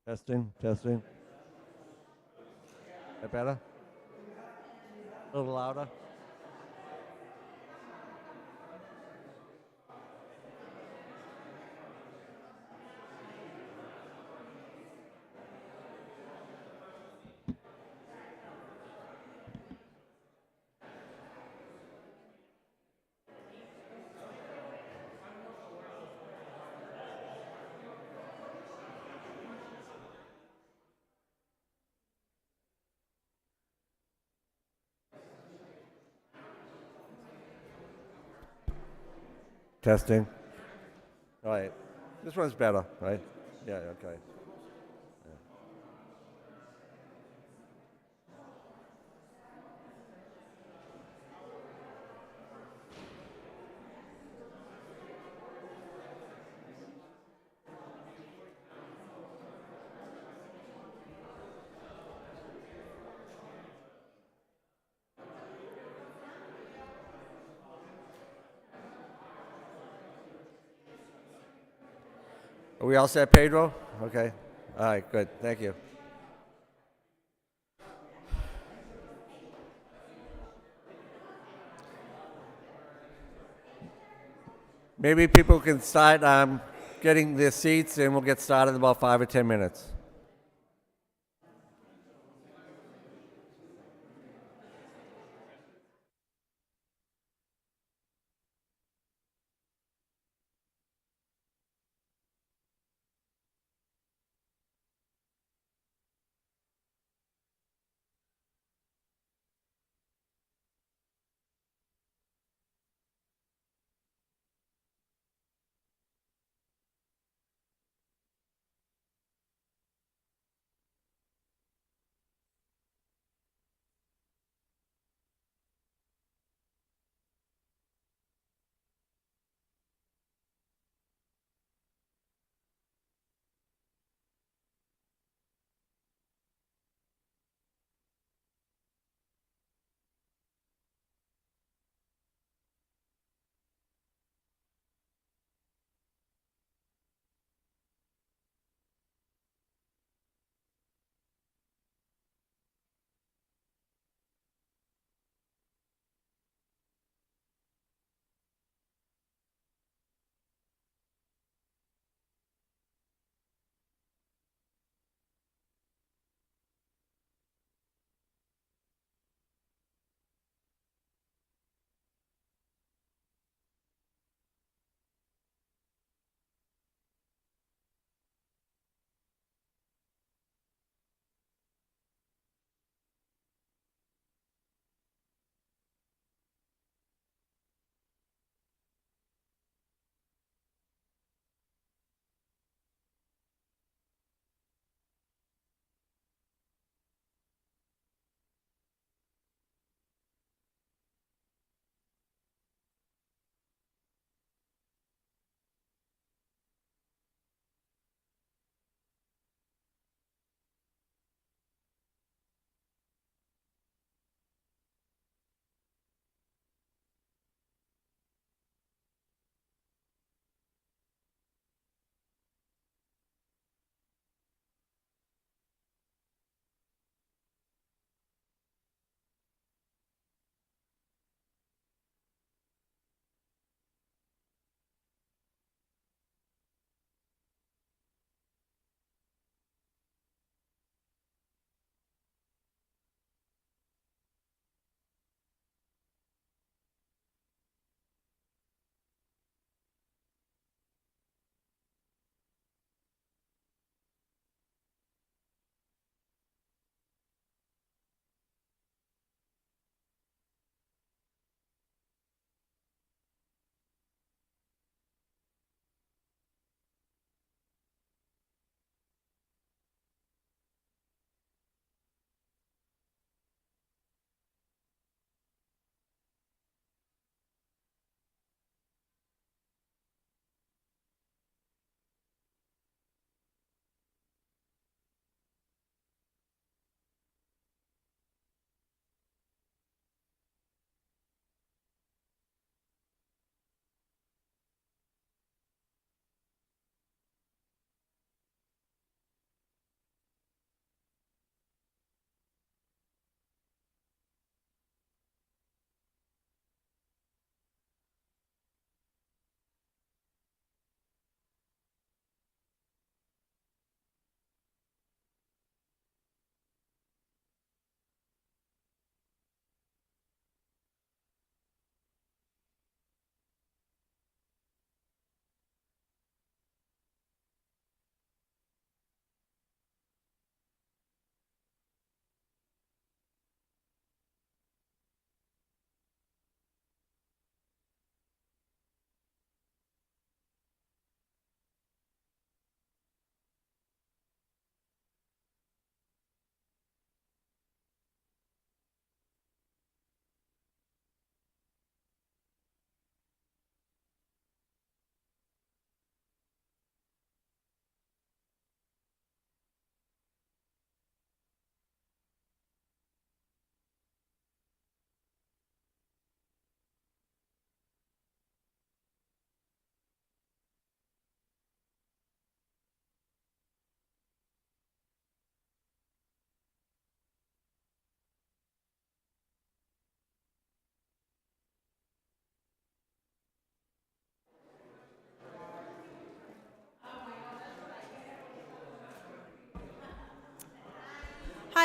Testing, testing. That better? A little louder? Testing. All right. This one's better, right? Yeah, okay. Are we all set, Pedro? Okay. All right, good. Thank you. Maybe people can start getting their seats and we'll get started in about 5 or 10 minutes.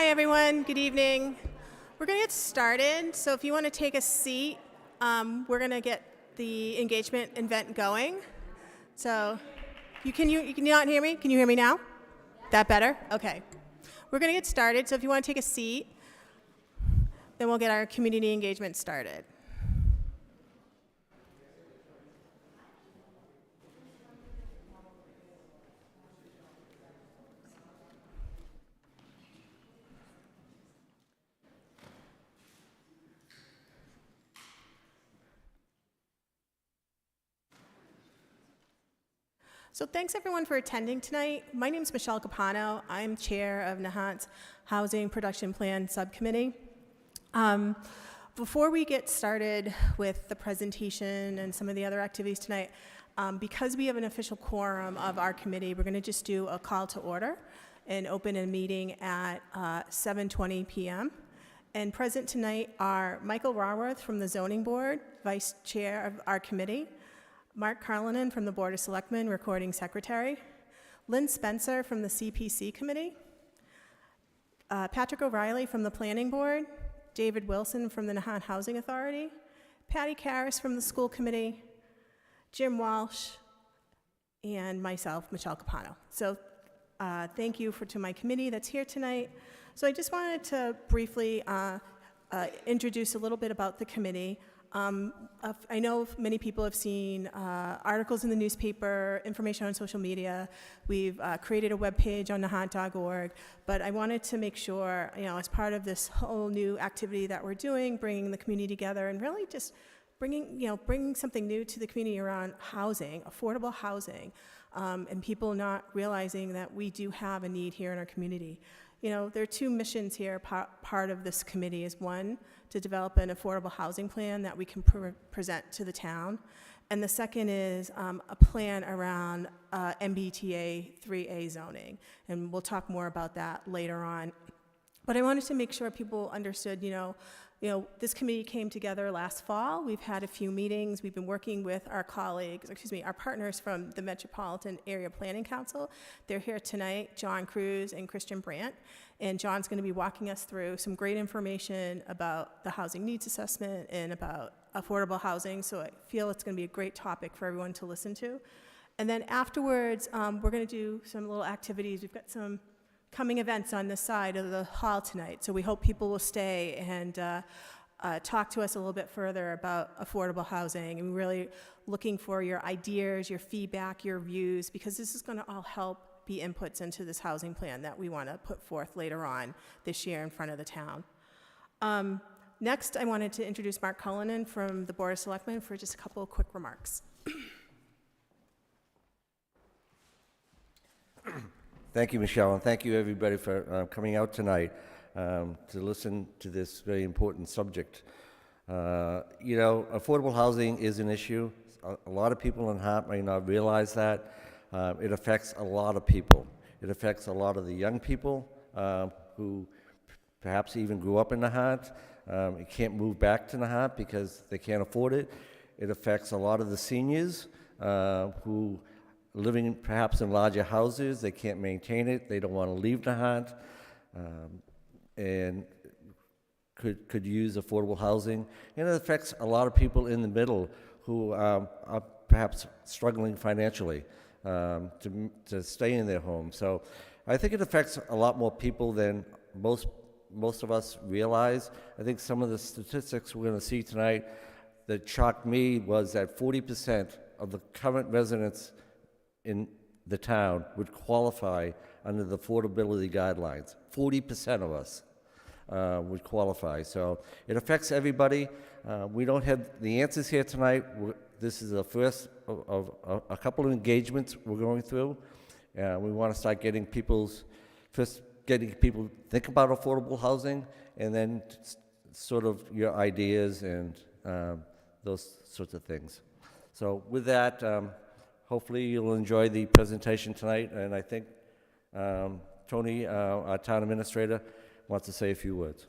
Hi, everyone. Good evening. We're going to get started. So if you want to take a seat, we're going to get the engagement event going. So you can not hear me? Can you hear me now? That better? Okay. We're going to get started. So if you want to take a seat, then we'll get our community engagement started. So thanks everyone for attending tonight. My name is Michelle Capano. I'm chair of Nahant's Housing Production Plan Subcommittee. Before we get started with the presentation and some of the other activities tonight, because we have an official quorum of our committee, we're going to just do a call to order and open a meeting at 7:20 p.m. And present tonight are Michael Raworth from the Zoning Board, vice chair of our committee, Mark Carlinen from the Board of Selectmen, recording secretary, Lynn Spencer from the CPC committee, Patrick O'Reilly from the Planning Board, David Wilson from the Nahant Housing Authority, Patty Karras from the School Committee, Jim Walsh, and myself, Michelle Capano. So thank you to my committee that's here tonight. So I just wanted to briefly introduce a little bit about the committee. I know many people have seen articles in the newspaper, information on social media. We've created a webpage on nahant.org, but I wanted to make sure, as part of this whole new activity that we're doing, bringing the community together and really just bringing something new to the community around housing, affordable housing, and people not realizing that we do have a need here in our community. There are two missions here. Part of this committee is one, to develop an affordable housing plan that we can present to the town. And the second is a plan around MBTA 3A zoning. And we'll talk more about that later on. But I wanted to make sure people understood, this committee came together last fall. We've had a few meetings. We've been working with our our partners from the Metropolitan Area Planning Council. They're here tonight, John Cruz and Christian Brandt. And John's going to be walking us through some great information about the housing needs assessment and about affordable housing. So I feel it's going to be a great topic for everyone to listen to. And then afterwards, we're going to do some little activities. We've got some coming events on this side of the hall tonight. So we hope people will stay and talk to us a little bit further about affordable housing. And we're really looking for your ideas, your feedback, your views, because this is going to all help be inputs into this housing plan that we want to put forth later on this year in front of the town. Next, I wanted to introduce Mark Cullinan from the Board of Selectmen for just a couple of quick remarks. Thank you, Michelle, and thank you, everybody, for coming out tonight to listen to this very important subject. Affordable housing is an issue. A lot of people in Nahant may not realize that. It affects a lot of people. It affects a lot of the young people who perhaps even grew up in Nahant. Can't move back to Nahant because they can't afford it. It affects a lot of the seniors who living perhaps in larger houses. They can't maintain it. They don't want to leave Nahant and could use affordable housing. And it affects a lot of people in the middle who are perhaps struggling financially to stay in their home. So I think it affects a lot more people than most of us realize. I think some of the statistics we're going to see tonight that shocked me was that 40% of the current residents in the town would qualify under the affordability guidelines. 40% of us would qualify. So it affects everybody. We don't have the answers here tonight. This is the first of a couple of engagements we're going through. We want to start getting people think about affordable housing, and then sort of your ideas and those sorts of things. So with that, hopefully you'll enjoy the presentation tonight, and I think Tony, our town administrator, wants to say a few words.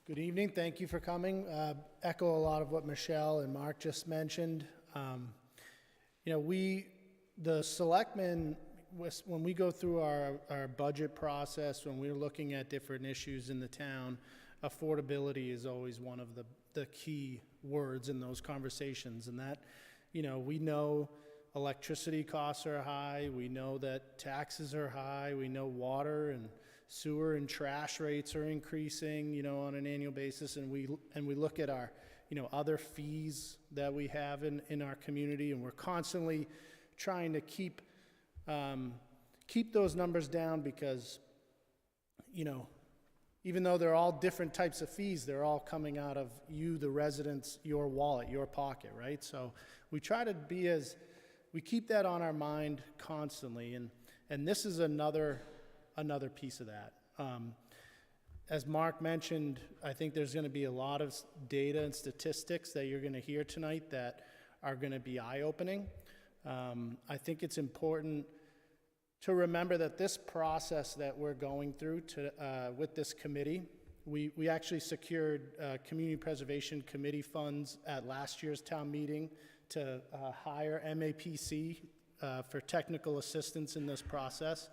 Good evening. Thank you for coming. Echo a lot of what Michelle and Mark just mentioned. We The selectmen, when we go through our budget process, when we're looking at different issues in the town, affordability is always one of the key words in those conversations. And that, we know electricity costs are high, we know that taxes are high, we know water and sewer and trash rates are increasing, on an annual basis, and we look at our, other fees that we have in our community, and we're constantly trying to keep those numbers down because, even though they're all different types of fees, they're all coming out of you, the residents, your wallet, your pocket, right? So we try to we keep that on our mind constantly, and this is another piece of that. As Mark mentioned, I think there's going to be a lot of data and statistics that you're going to hear tonight that are going to be eye-opening. I think it's important to remember that this process that we're going through with this committee, we actually secured Community Preservation Committee funds at last year's town meeting to hire MAPC for technical assistance in this process.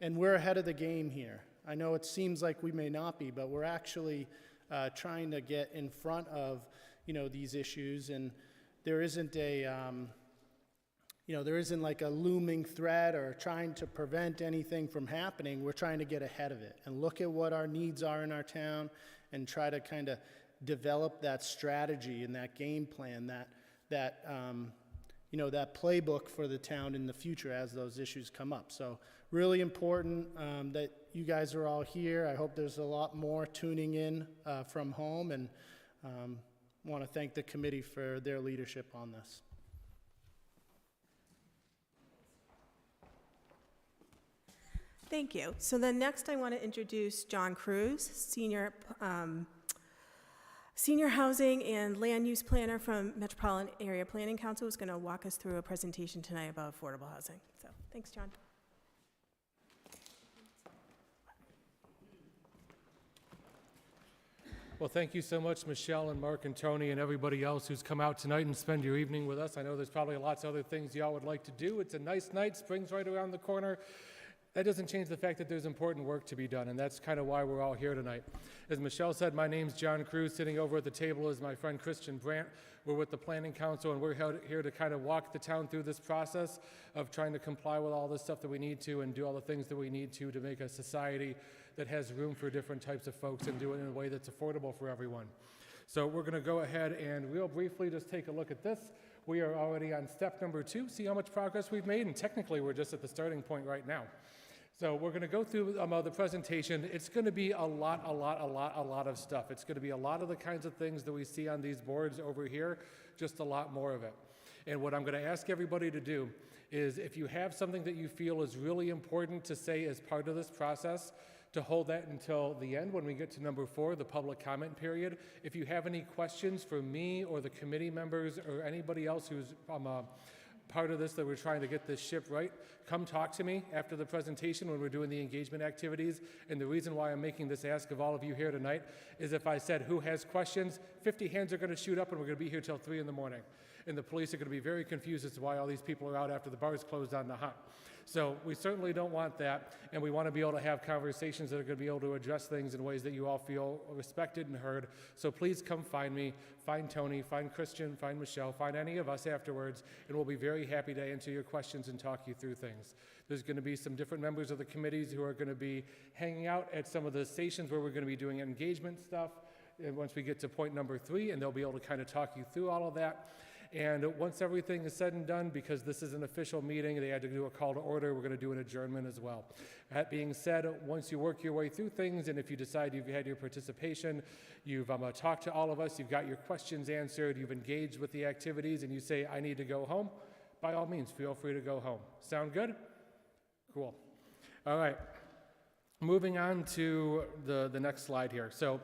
And we're ahead of the game here. I know it seems like we may not be, but we're actually trying to get in front of, these issues. And there isn't there isn't like a looming threat or trying to prevent anything from happening. We're trying to get ahead of it and look at what our needs are in our town and try to kind of develop that strategy and that game plan, that playbook for the town in the future as those issues come up. So really important that you guys are all here. I hope there's a lot more tuning in from home, and want to thank the committee for their leadership on this. Thank you. So then next I want to introduce John Cruz, Senior Housing and Land Use Planner from Metropolitan Area Planning Council, who's going to walk us through a presentation tonight about affordable housing. So thanks, John. Well, thank you so much, Michelle and Mark and Tony and everybody else who's come out tonight and spend your evening with us. I know there's probably lots of other things y'all would like to do. It's a nice night. Spring's right around the corner. That doesn't change the fact that there's important work to be done, and that's kind of why we're all here tonight. As Michelle said, my name's John Cruz. Sitting over at the table is my friend Christian Brandt. We're with the Planning Council, and we're here to kind of walk the town through this process of trying to comply with all the stuff that we need to and do all the things that we need to make a society that has room for different types of folks and do it in a way that's affordable for everyone. So we're going to go ahead and real briefly just take a look at this. We are already on step number 2. See how much progress we've made, and technically we're just at the starting point right now. So we're going to go through the presentation. It's going to be a lot of stuff. It's going to be a lot of the kinds of things that we see on these boards over here, just a lot more of it. And what I'm going to ask everybody to do is, if you have something that you feel is really important to say as part of this process, to hold that until the end when we get to number 4, the public comment period. If you have any questions for me or the committee members or anybody else who's part of this, that we're trying to get this ship right, come talk to me after the presentation when we're doing the engagement activities. And the reason why I'm making this ask of all of you here tonight is, if I said who has questions, 50 hands are going to shoot up and we're going to be here till 3 in the morning. And the police are going to be very confused as to why all these people are out after the bars closed on Nahant. So we certainly don't want that, and we want to be able to have conversations that are going to be able to address things in ways that you all feel respected and heard. So please come find me, find Tony, find Christian, find Michelle, find any of us afterwards, and we'll be very happy to answer your questions and talk you through things. There's going to be some different members of the committees who are going to be hanging out at some of the stations where we're going to be doing engagement stuff, and once we get to point number 3, and they'll be able to kind of talk you through all of that. And once everything is said and done, because this is an official meeting, they had to do a call to order, we're going to do an adjournment as well. That being said, once you work your way through things, and if you decide you've had your participation, you've talked to all of us, you've got your questions answered, you've engaged with the activities, and you say, I need to go home, by all means, feel free to go home. Sound good? Cool. All right. Moving on to the next slide here. So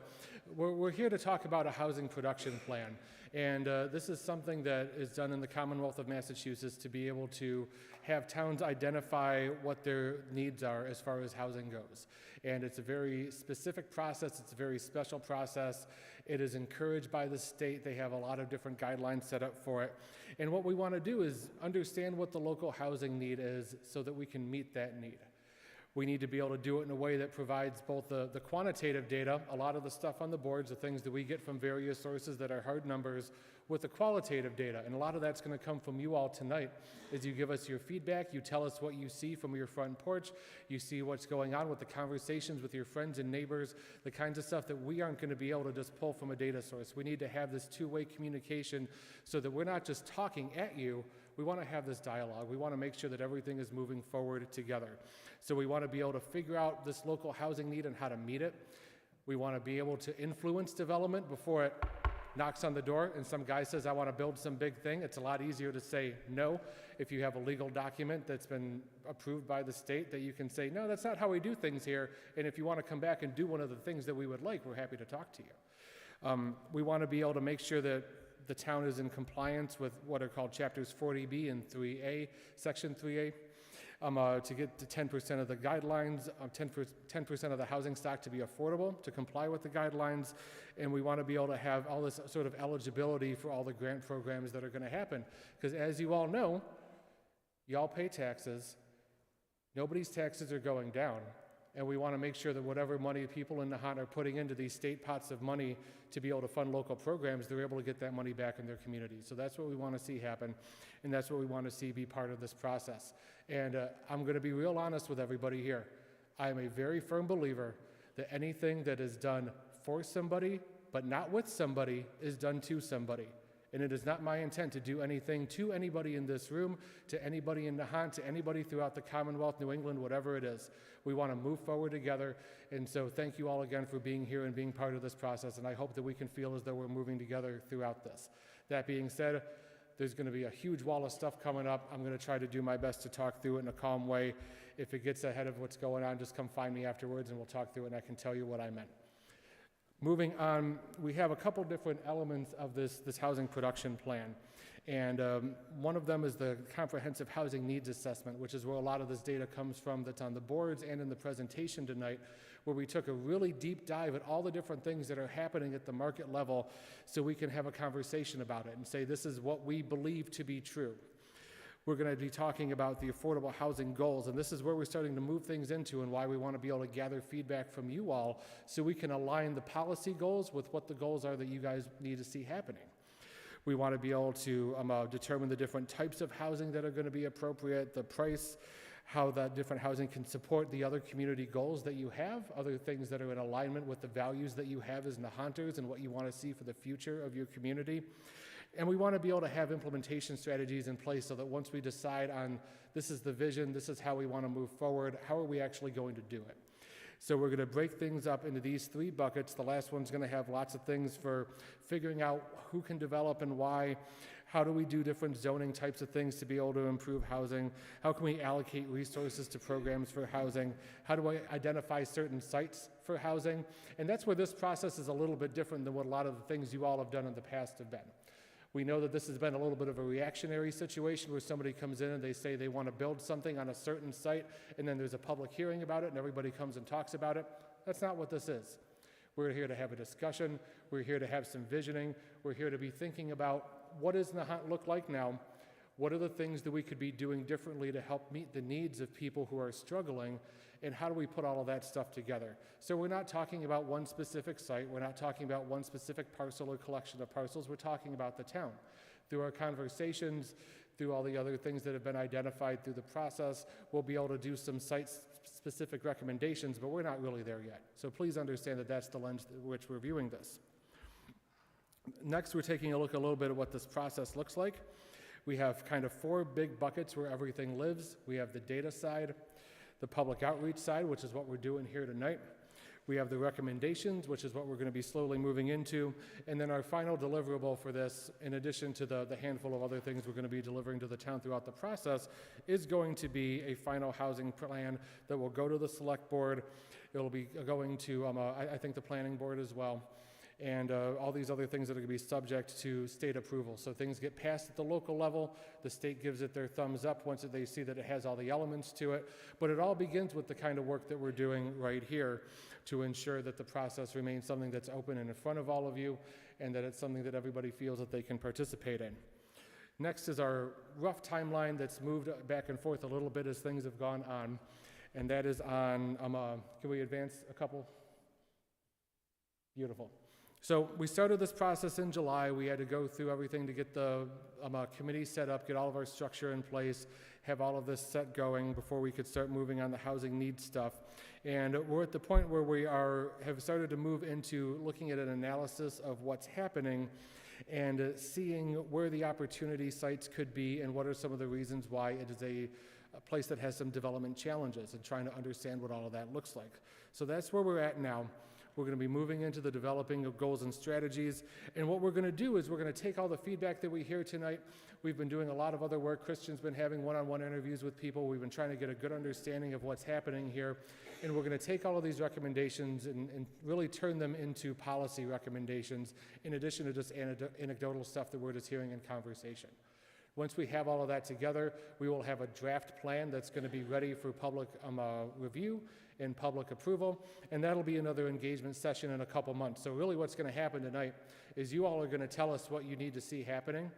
We're here to talk about a housing production plan. And this is something that is done in the Commonwealth of Massachusetts to be able to have towns identify what their needs are as far as housing goes. And it's a very specific process. It's a very special process. It is encouraged by the state. They have a lot of different guidelines set up for it. And what we want to do is understand what the local housing need is so that we can meet that need. We need to be able to do it in a way that provides both the quantitative data, a lot of the stuff on the boards, the things that we get from various sources that are hard numbers, with the qualitative data. And a lot of that's going to come from you all tonight as you give us your feedback, you tell us what you see from your front porch, you see what's going on with the conversations with your friends and neighbors, the kinds of stuff that we aren't going to be able to just pull from a data source. We need to have this two-way communication so that we're not just talking at you, we want to have this dialogue. We want to make sure that everything is moving forward together. So we want to be able to figure out this local housing need and how to meet it. We want to be able to influence development before it knocks on the door and some guy says, I want to build some big thing. It's a lot easier to say no if you have a legal document that's been approved by the state that you can say, no, that's not how we do things here. And if you want to come back and do one of the things that we would like, we're happy to talk to you. We want to be able to make sure that the town is in compliance with what are called chapters 40B and 3A, section 3A, to get to 10% of the guidelines, 10% of the housing stock to be affordable, to comply with the guidelines, and we want to be able to have all this sort of eligibility for all the grant programs that are going to happen. Because as you all know, y'all pay taxes, nobody's taxes are going down, and we want to make sure that whatever money people in Nahant are putting into these state pots of money to be able to fund local programs, they're able to get that money back in their communities. So that's what we want to see happen, and that's what we want to see be part of this process. And I'm going to be real honest with everybody here. I am a very firm believer that anything that is done for somebody, but not with somebody, is done to somebody. And it is not my intent to do anything to anybody in this room, to anybody in Nahant, to anybody throughout the Commonwealth, New England, whatever it is. We want to move forward together. And so thank you all again for being here and being part of this process. And I hope that we can feel as though we're moving together throughout this. That being said, there's going to be a huge wall of stuff coming up. I'm going to try to do my best to talk through it in a calm way. If it gets ahead of what's going on, just come find me afterwards and we'll talk through it and I can tell you what I meant. Moving on, we have a couple different elements of this housing production plan. And one of them is the comprehensive housing needs assessment, which is where a lot of this data comes from that's on the boards and in the presentation tonight, where we took a really deep dive at all the different things that are happening at the market level so we can have a conversation about it and say this is what we believe to be true. We're going to be talking about the affordable housing goals, and this is where we're starting to move things into and why we want to be able to gather feedback from you all so we can align the policy goals with what the goals are that you guys need to see happening. We want to be able to determine the different types of housing that are going to be appropriate, the price, how that different housing can support the other community goals that you have, other things that are in alignment with the values that you have as Nahanters and what you want to see for the future of your community. And we want to be able to have implementation strategies in place so that once we decide on this is the vision, this is how we want to move forward, how are we actually going to do it? So we're going to break things up into these three buckets. The last one's going to have lots of things for figuring out who can develop and why, how do we do different zoning types of things to be able to improve housing, how can we allocate resources to programs for housing, how do I identify certain sites for housing, and that's where this process is a little bit different than what a lot of the things you all have done in the past have been. We know that this has been a little bit of a reactionary situation where somebody comes in and they say they want to build something on a certain site, and then there's a public hearing about it and everybody comes and talks about it. That's not what this is. We're here to have a discussion. We're here to have some visioning. We're here to be thinking about what does Nahant look like now? What are the things that we could be doing differently to help meet the needs of people who are struggling? And how do we put all of that stuff together? So we're not talking about one specific site. We're not talking about one specific parcel or collection of parcels. We're talking about the town. Through our conversations, through all the other things that have been identified through the process, we'll be able to do some site-specific recommendations, but we're not really there yet. So please understand that that's the lens through which we're viewing this. Next, we're taking a look a little bit at what this process looks like. We have kind of four big buckets where everything lives. We have the data side, the public outreach side, which is what we're doing here tonight. We have the recommendations, which is what we're going to be slowly moving into. And then our final deliverable for this, in addition to the handful of other things we're going to be delivering to the town throughout the process, is going to be a final housing plan that will go to the select board. It'll be going to, I think, the planning board as well. and all these other things that are going to be subject to state approval. So things get passed at the local level, the state gives it their thumbs up once they see that it has all the elements to it, but it all begins with the kind of work that we're doing right here to ensure that the process remains something that's open and in front of all of you, and that it's something that everybody feels that they can participate in. Next is our rough timeline that's moved back and forth a little bit as things have gone on, and that is on, can we advance a couple? Beautiful. So we started this process in July. We had to go through everything to get the committee set up, get all of our structure in place, have all of this set going before we could start moving on the housing needs stuff. And we're at the point where we have started to move into looking at an analysis of what's happening and seeing where the opportunity sites could be and what are some of the reasons why it is a place that has some development challenges, and trying to understand what all of that looks like. So that's where we're at now. We're going to be moving into the developing of goals and strategies. And what we're going to do is we're going to take all the feedback that we hear tonight. We've been doing a lot of other work. Christian's been having one-on-one interviews with people. We've been trying to get a good understanding of what's happening here. And we're going to take all of these recommendations and really turn them into policy recommendations, in addition to just anecdotal stuff that we're just hearing in conversation. Once we have all of that together, we will have a draft plan that's going to be ready for public review and public approval, and that'll be another engagement session in a couple months. So really what's going to happen tonight is you all are going to tell us what you need to see happening.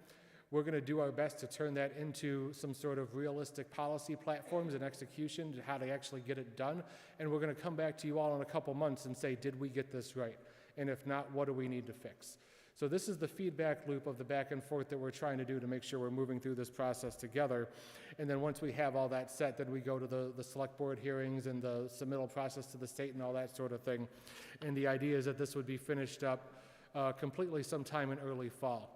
We're going to do our best to turn that into some sort of realistic policy platforms and execution to how to actually get it done, and we're going to come back to you all in a couple months and say, did we get this right? And if not, what do we need to fix? So this is the feedback loop of the back and forth that we're trying to do to make sure we're moving through this process together. And then once we have all that set, then we go to the select board hearings and the submittal process to the state and all that sort of thing. And the idea is that this would be finished up completely sometime in early fall.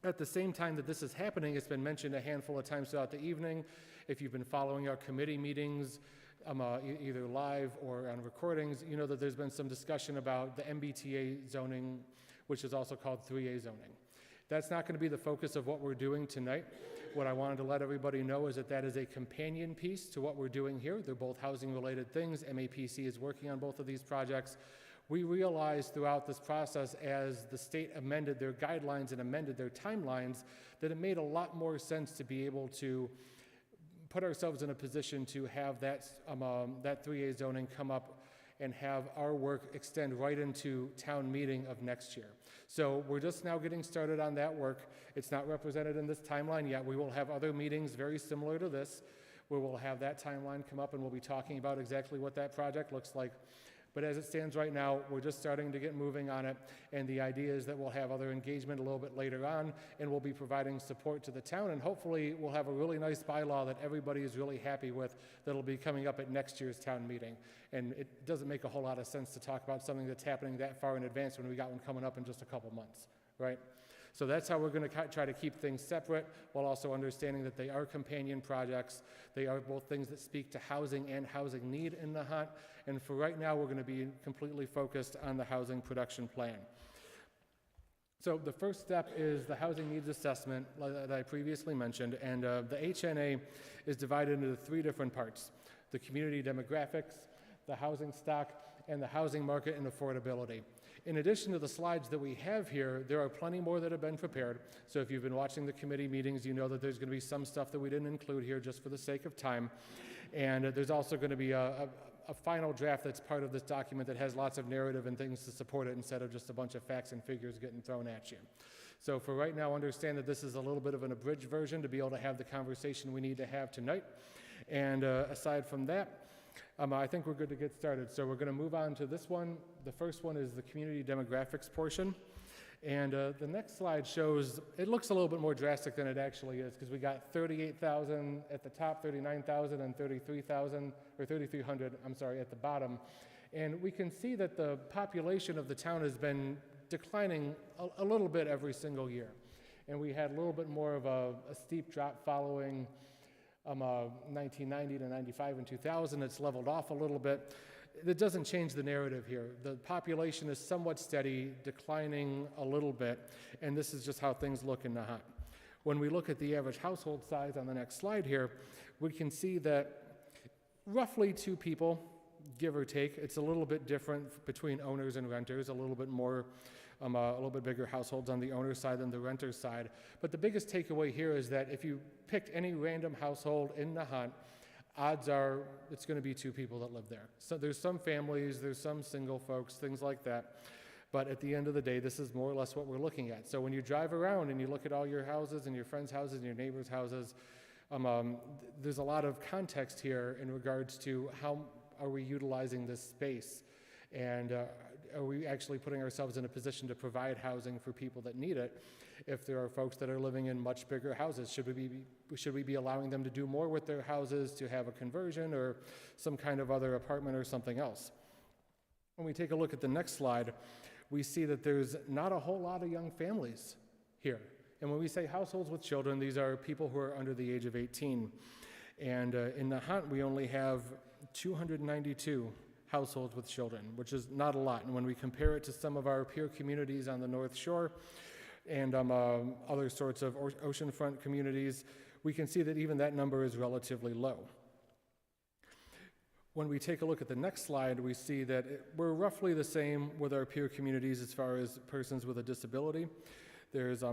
At the same time that this is happening, it's been mentioned a handful of times throughout the evening. If you've been following our committee meetings, either live or on recordings, you know that there's been some discussion about the MBTA zoning, which is also called 3A zoning. That's not going to be the focus of what we're doing tonight. What I wanted to let everybody know is that that is a companion piece to what we're doing here. They're both housing-related things. MAPC is working on both of these projects. We realized throughout this process, as the state amended their guidelines and amended their timelines, that it made a lot more sense to be able to put ourselves in a position to have that 3A zoning come up and have our work extend right into town meeting of next year. So we're just now getting started on that work. It's not represented in this timeline yet. We will have other meetings very similar to this, where we'll have that timeline come up and we'll be talking about exactly what that project looks like. But as it stands right now, we're just starting to get moving on it, and the idea is that we'll have other engagement a little bit later on, and we'll be providing support to the town, and hopefully we'll have a really nice bylaw that everybody is really happy with that'll be coming up at next year's town meeting. And it doesn't make a whole lot of sense to talk about something that's happening that far in advance when we got one coming up in just a couple months, right? So that's how we're going to try to keep things separate, while also understanding that they are companion projects. They are both things that speak to housing and housing need in Nahant. And for right now, we're going to be completely focused on the housing production plan. So the first step is the housing needs assessment that I previously mentioned. And the HNA is divided into three different parts: the community demographics, the housing stock, and the housing market and affordability. In addition to the slides that we have here, there are plenty more that have been prepared. So if you've been watching the committee meetings, you know that there's going to be some stuff that we didn't include here just for the sake of time. And there's also going to be a final draft that's part of this document that has lots of narrative and things to support it, instead of just a bunch of facts and figures getting thrown at you. So for right now, understand that this is a little bit of an abridged version to be able to have the conversation we need to have tonight. And aside from that, I think we're good to get started. So we're going to move on to this one. The first one is the community demographics portion. And the next slide shows, it looks a little bit more drastic than it actually is, because we got 38,000 at the top, 39,000, and 33,000, or 3,300, I'm sorry, at the bottom. And we can see that the population of the town has been declining a little bit every single year. And we had a little bit more of a steep drop following 1990 to 95 and 2000. It's leveled off a little bit. That doesn't change the narrative here. The population is somewhat steady, declining a little bit, and this is just how things look in Nahant. When we look at the average household size on the next slide here, we can see that roughly 2 people give or take. It's a little bit different between owners and renters, a little bit more, a little bit bigger households on the owner side than the renter side. But the biggest takeaway here is that if you picked any random household in Nahant, odds are it's going to be 2 people that live there. So there's some families, there's some single folks, things like that. But at the end of the day, this is more or less what we're looking at. So when you drive around and you look at all your houses and your friends' houses and your neighbors' houses, there's a lot of context here in regards to how are we utilizing this space, and are we actually putting ourselves in a position to provide housing for people that need it? If there are folks that are living in much bigger houses, should we be allowing them to do more with their houses, to have a conversion or some kind of other apartment or something else? When we take a look at the next slide, we see that there's not a whole lot of young families here. And when we say households with children, these are people who are under the age of 18. And in Nahant, we only have 292 households with children, which is not a lot. And when we compare it to some of our peer communities on the North Shore and other sorts of oceanfront communities, we can see that even that number is relatively low. When we take a look at the next slide, we see that we're roughly the same with our peer communities as far as persons with a disability. There's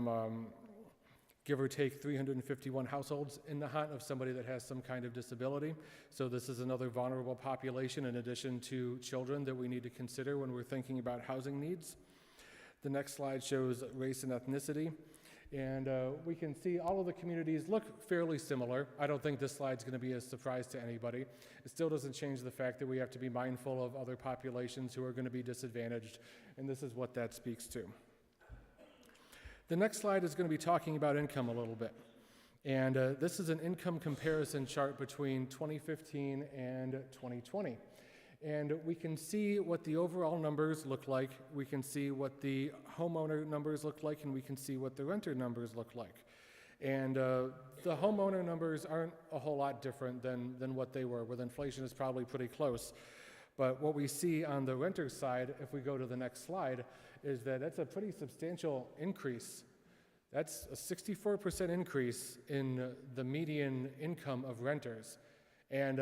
give or take 351 households in Nahant of somebody that has some kind of disability. So this is another vulnerable population in addition to children that we need to consider when we're thinking about housing needs. The next slide shows race and ethnicity. And we can see all of the communities look fairly similar. I don't think this slide's going to be a surprise to anybody. It still doesn't change the fact that we have to be mindful of other populations who are going to be disadvantaged, and this is what that speaks to. The next slide is going to be talking about income a little bit. And this is an income comparison chart between 2015 and 2020. And we can see what the overall numbers look like, we can see what the homeowner numbers look like, and we can see what the renter numbers look like. And the homeowner numbers aren't a whole lot different than what they were. With inflation, it's probably pretty close. But what we see on the renter side, if we go to the next slide, is that that's a pretty substantial increase. That's a 64% increase in the median income of renters. And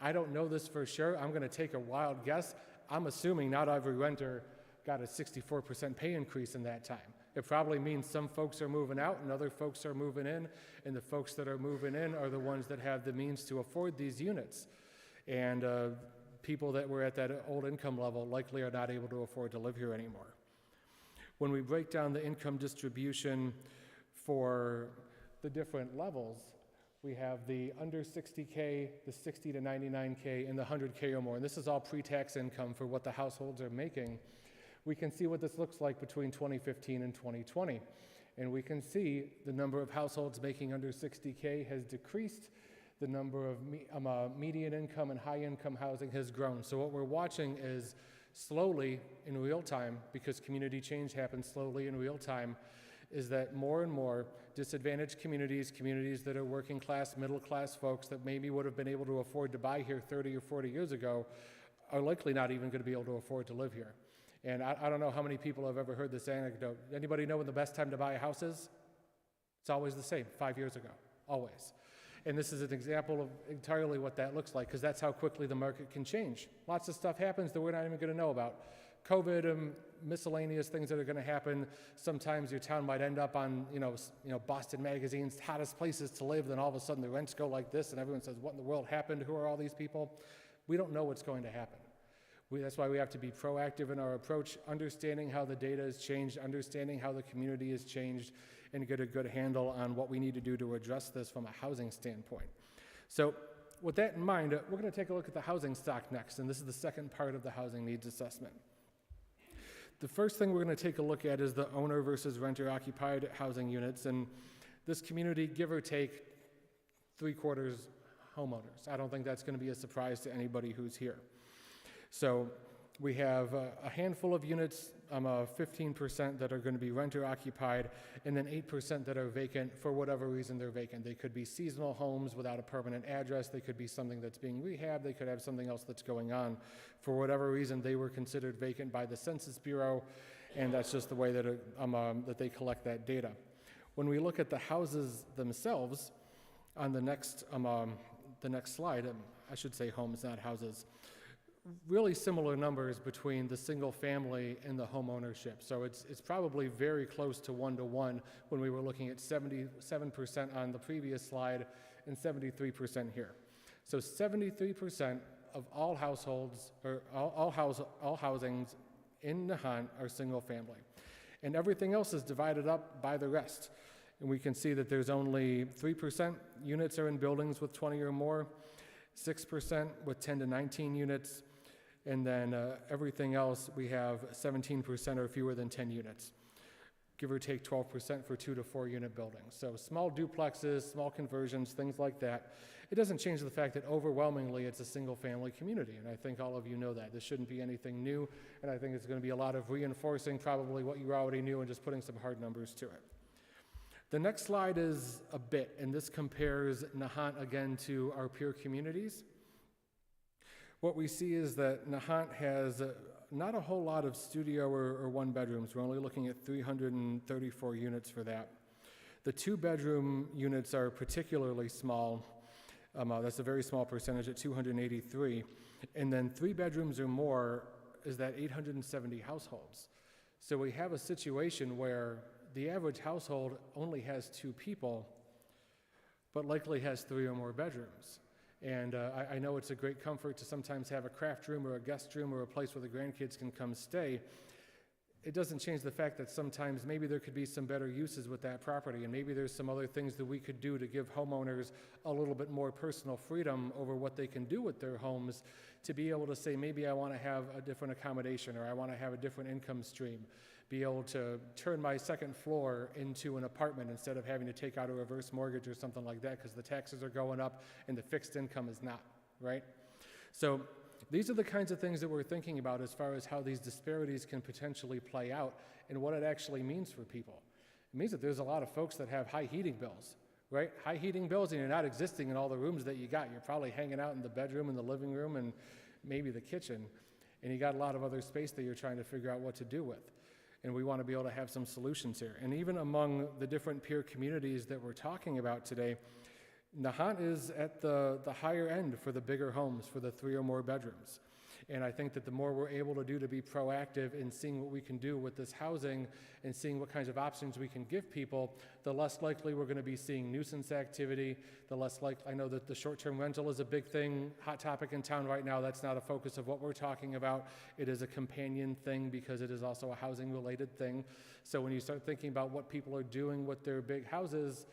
I don't know this for sure. I'm going to take a wild guess. I'm assuming not every renter got a 64% pay increase in that time. It probably means some folks are moving out and other folks are moving in, and the folks that are moving in are the ones that have the means to afford these units. And people that were at that old income level likely are not able to afford to live here anymore. When we break down the income distribution for the different levels, we have the under 60K, the 60 to 99K, and the 100K or more. And this is all pre-tax income for what the households are making. We can see what this looks like between 2015 and 2020. And we can see the number of households making under 60K has decreased. The number of median income and high income housing has grown. So what we're watching is slowly in real time, because community change happens slowly in real time, is that more and more disadvantaged communities, communities that are working class, middle class folks that maybe would have been able to afford to buy here 30 or 40 years ago are likely not even going to be able to afford to live here. And I don't know how many people have ever heard this anecdote. Anybody know when the best time to buy a house is? It's always the same, 5 years ago, always. And this is an example of entirely what that looks like, because that's how quickly the market can change. Lots of stuff happens that we're not even going to know about. COVID and miscellaneous things that are going to happen. Sometimes your town might end up on, Boston Magazine's hottest places to live, then all of a sudden the rents go like this, and everyone says, what in the world happened? Who are all these people? We don't know what's going to happen. That's why we have to be proactive in our approach, understanding how the data has changed, understanding how the community has changed, and get a good handle on what we need to do to address this from a housing standpoint. So with that in mind, we're going to take a look at the housing stock next, and this is the second part of the housing needs assessment. The first thing we're going to take a look at is the owner versus renter occupied housing units, and this community, give or take, 3/4 homeowners. I don't think that's going to be a surprise to anybody who's here. So we have a handful of units, 15% that are going to be renter occupied, and then 8% that are vacant for whatever reason they're vacant. They could be seasonal homes without a permanent address. They could be something that's being rehabbed. They could have something else that's going on. For whatever reason, they were considered vacant by the Census Bureau, and that's just the way that, that they collect that data. When we look at the houses themselves, on the next slide, I should say homes, not houses, really similar numbers between the single family and the home ownership. So it's probably very close to 1-to-1 when we were looking at 77% on the previous slide and 73% here. So 73% of all households, or all housings in Nahant are single family. And everything else is divided up by the rest. And we can see that there's only 3% units are in buildings with 20 or more, 6% with 10 to 19 units, and then everything else we have 17% or fewer than 10 units, give or take 12% for 2 to 4 unit buildings. So small duplexes, small conversions, things like that. It doesn't change the fact that overwhelmingly it's a single family community, and I think all of you know that. This shouldn't be anything new, and I think it's going to be a lot of reinforcing probably what you already knew and just putting some hard numbers to it. The next slide is a bit, and this compares Nahant again to our peer communities. What we see is that Nahant has not a whole lot of studio or one bedrooms. We're only looking at 334 units for that. The 2-bedroom units are particularly small. That's a very small percentage at 283. And then 3 bedrooms or more is that 870 households. So we have a situation where the average household only has 2 people, but likely has 3 or more bedrooms. And I know it's a great comfort to sometimes have a craft room or a guest room or a place where the grandkids can come stay. It doesn't change the fact that sometimes maybe there could be some better uses with that property, and maybe there's some other things that we could do to give homeowners a little bit more personal freedom over what they can do with their homes, to be able to say, maybe I want to have a different accommodation, or I want to have a different income stream, be able to turn my second floor into an apartment instead of having to take out a reverse mortgage or something like that because the taxes are going up and the fixed income is not, right? So these are the kinds of things that we're thinking about as far as how these disparities can potentially play out and what it actually means for people. It means that there's a lot of folks that have high heating bills, right? High heating bills, and you're not existing in all the rooms that you got. You're probably hanging out in the bedroom and the living room and maybe the kitchen, and you got a lot of other space that you're trying to figure out what to do with. And we want to be able to have some solutions here. And even among the different peer communities that we're talking about today, Nahant is at the higher end for the bigger homes, for the 3 or more bedrooms. And I think that the more we're able to do to be proactive in seeing what we can do with this housing and seeing what kinds of options we can give people, the less likely we're going to be seeing nuisance activity, the less likely, I know that the short-term rental is a big thing, hot topic in town right now. That's not a focus of what we're talking about. It is a companion thing because it is also a housing-related thing. So when you start thinking about what people are doing with their big houses,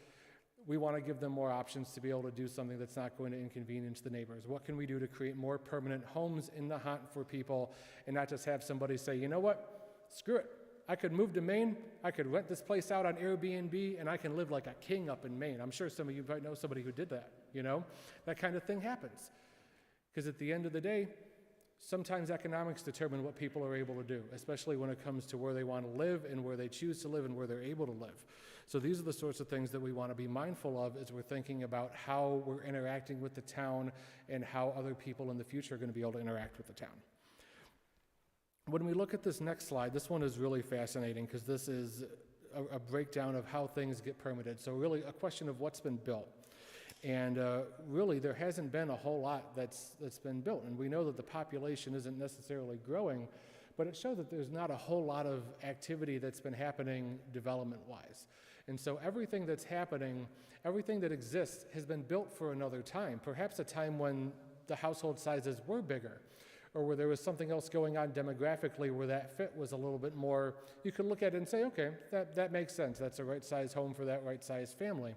we want to give them more options to be able to do something that's not going to inconvenience the neighbors. What can we do to create more permanent homes in Nahant for people and not just have somebody say, you know what, screw it. I could move to Maine, I could rent this place out on Airbnb, and I can live like a king up in Maine. I'm sure some of you might know somebody who did that, you know? That kind of thing happens. Because at the end of the day, sometimes economics determine what people are able to do, especially when it comes to where they want to live and where they choose to live and where they're able to live. So these are the sorts of things that we want to be mindful of as we're thinking about how we're interacting with the town and how other people in the future are going to be able to interact with the town. When we look at this next slide, this one is really fascinating because this is a breakdown of how things get permitted. So really a question of what's been built. And really, there hasn't been a whole lot that's been built. And we know that the population isn't necessarily growing, but it shows that there's not a whole lot of activity that's been happening development-wise. And so everything that's happening, everything that exists has been built for another time, perhaps a time when the household sizes were bigger, or where there was something else going on demographically where that fit was a little bit more, you could look at it and say, okay, that makes sense. That's a right-sized home for that right-sized family.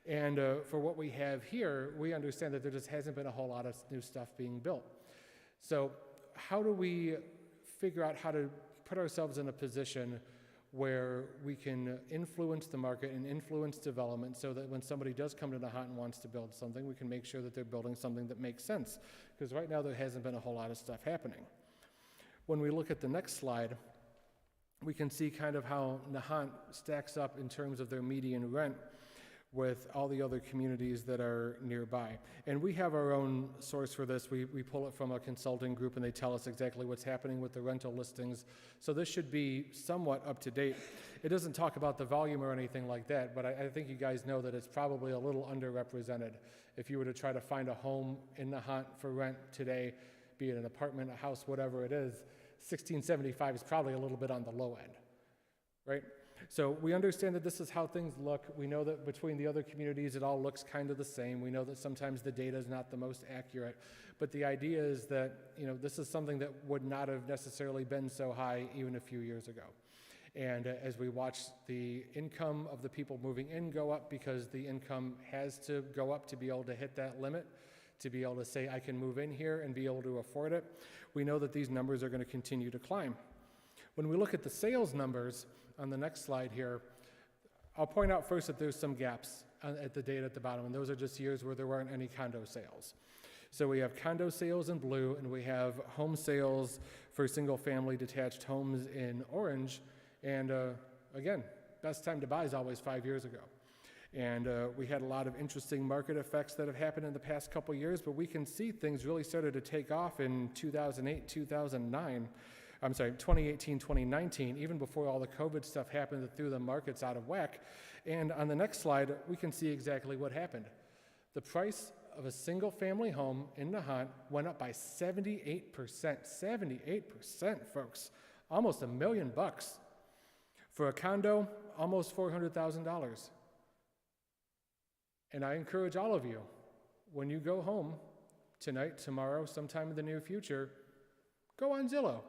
And for what we have here, we understand that there just hasn't been a whole lot of new stuff being built. So how do we figure out how to put ourselves in a position where we can influence the market and influence development so that when somebody does come to Nahant and wants to build something, we can make sure that they're building something that makes sense? Because right now there hasn't been a whole lot of stuff happening. When we look at the next slide, we can see kind of how Nahant stacks up in terms of their median rent with all the other communities that are nearby. And we have our own source for this. We pull it from a consulting group, and they tell us exactly what's happening with the rental listings. So this should be somewhat up to date. It doesn't talk about the volume or anything like that, but I think you guys know that it's probably a little underrepresented. If you were to try to find a home in Nahant for rent today, be it an apartment, a house, whatever it is, $1,675 is probably a little bit on the low end, right? So we understand that this is how things look. We know that between the other communities, it all looks kind of the same. We know that sometimes the data is not the most accurate, but the idea is that, you know, this is something that would not have necessarily been so high even a few years ago. And as we watch the income of the people moving in go up, because the income has to go up to be able to hit that limit, to be able to say, I can move in here and be able to afford it, we know that these numbers are going to continue to climb. When we look at the sales numbers on the next slide here, I'll point out first that there's some gaps at the data at the bottom, and those are just years where there weren't any condo sales. So we have condo sales in blue, and we have home sales for single-family detached homes in orange. And again, best time to buy is always 5 years ago. And we had a lot of interesting market effects that have happened in the past couple years, but we can see things really started to take off in 2008, 2009. I'm sorry, 2018, 2019, even before all the COVID stuff happened that threw the markets out of whack. And on the next slide, we can see exactly what happened. The price of a single-family home in Nahant went up by 78%. 78%, folks. Almost $1 million. For a condo, almost $400,000. And I encourage all of you, when you go home tonight, tomorrow, sometime in the near future, go on Zillow.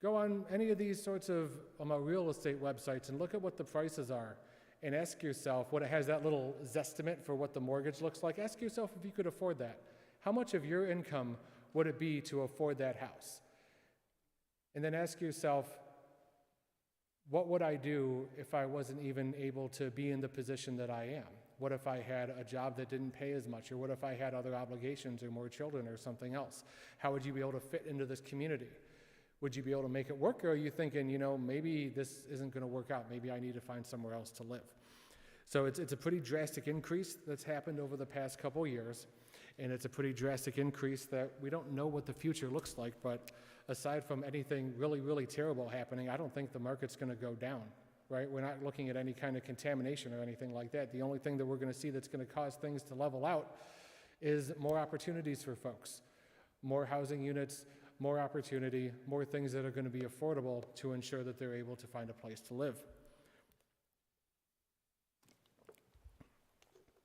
Go on any of these sorts of real estate websites and look at what the prices are and ask yourself, what it has that little zestimate for what the mortgage looks like, ask yourself if you could afford that. How much of your income would it be to afford that house? And then ask yourself, what would I do if I wasn't even able to be in the position that I am? What if I had a job that didn't pay as much? Or what if I had other obligations or more children or something else? How would you be able to fit into this community? Would you be able to make it work? Or are you thinking, you know, maybe this isn't going to work out. Maybe I need to find somewhere else to live. So it's a pretty drastic increase that's happened over the past couple years. And it's a pretty drastic increase that we don't know what the future looks like, but aside from anything really, really terrible happening, I don't think the market's going to go down, right? We're not looking at any kind of contamination or anything like that. The only thing that we're going to see that's going to cause things to level out is more opportunities for folks, more housing units, more opportunity, more things that are going to be affordable to ensure that they're able to find a place to live.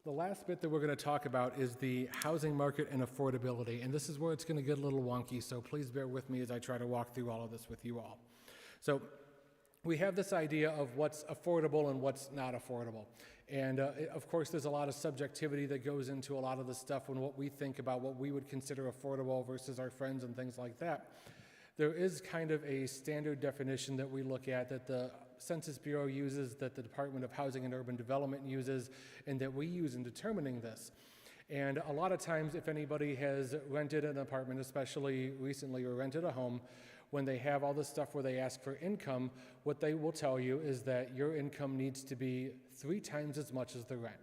The last bit that we're going to talk about is the housing market and affordability, and this is where it's going to get a little wonky, so please bear with me as I try to walk through all of this with you all. So we have this idea of what's affordable and what's not affordable, and of course there's a lot of subjectivity that goes into a lot of the stuff when what we think about what we would consider affordable versus our friends and things like that. There is kind of a standard definition that we look at that the Census Bureau uses, that the Department of Housing and Urban Development uses, and that we use in determining this. And a lot of times, if anybody has rented an apartment, especially recently, or rented a home, when they have all this stuff where they ask for income, what they will tell you is that your income needs to be 3 times as much as the rent.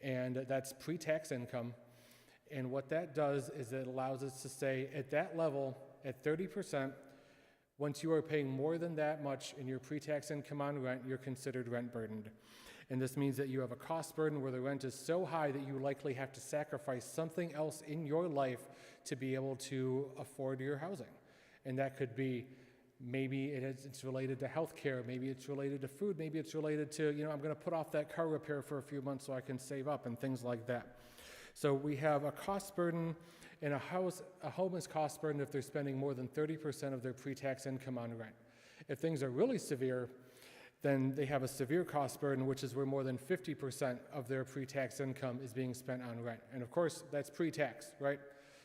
And that's pre-tax income. And what that does is it allows us to say, at that level, at 30%, once you are paying more than that much in your pre-tax income on rent, you're considered rent burdened. And this means that you have a cost burden where the rent is so high that you likely have to sacrifice something else in your life to be able to afford your housing. And that could be, maybe it's related to health care, maybe it's related to food, maybe it's related to, you know, I'm going to put off that car repair for a few months so I can save up and things like that. So we have a cost burden. And a home is cost burden if they're spending more than 30% of their pre-tax income on rent. If things are really severe, then they have a severe cost burden, which is where more than 50% of their pre-tax income is being spent on rent. And of course, that's pre-tax, right?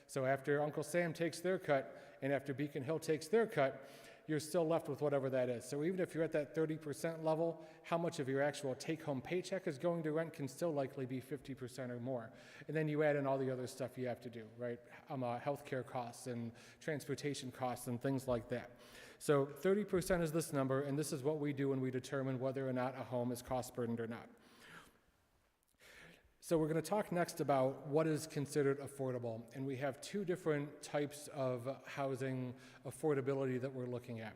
So after Uncle Sam takes their cut, and after Beacon Hill takes their cut, you're still left with whatever that is. So even if you're at that 30% level, how much of your actual take-home paycheck is going to rent can still likely be 50% or more. And then you add in all the other stuff you have to do, right? Healthcare costs and transportation costs and things like that. So 30% is this number, and this is what we do when we determine whether or not a home is cost burdened or not. So we're going to talk next about what is considered affordable, and we have 2 different types of housing affordability that we're looking at.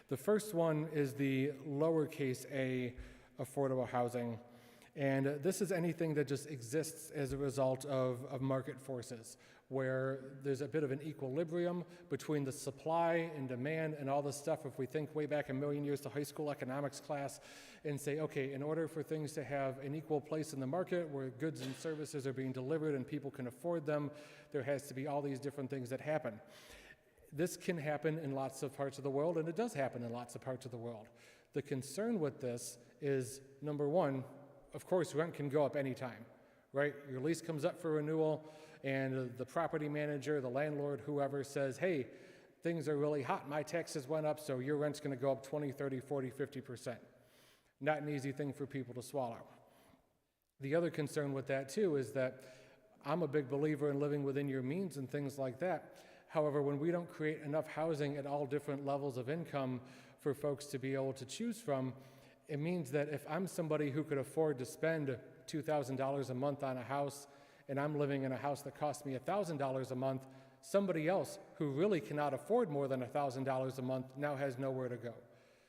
The first one is the lowercase a affordable housing, and this is anything that just exists as a result of market forces, where there's a bit of an equilibrium between the supply and demand and all this stuff. If we think way back a million years to high school economics class and say, okay, in order for things to have an equal place in the market where goods and services are being delivered and people can afford them, there has to be all these different things that happen. This can happen in lots of parts of the world, and it does happen in lots of parts of the world. The concern with this is, number one, of course, rent can go up anytime, right? Your lease comes up for renewal, and the property manager, the landlord, whoever says, hey, things are really hot, my taxes went up, so your rent's gonna go up 20, 30, 40, 50%. Not an easy thing for people to swallow. The other concern with that too is that I'm a big believer in living within your means and things like that. However, when we don't create enough housing at all different levels of income for folks to be able to choose from, it means that if I'm somebody who could afford to spend $2,000 a month on a house, and I'm living in a house that costs me $1,000 a month, somebody else who really cannot afford more than $1,000 a month now has nowhere to go.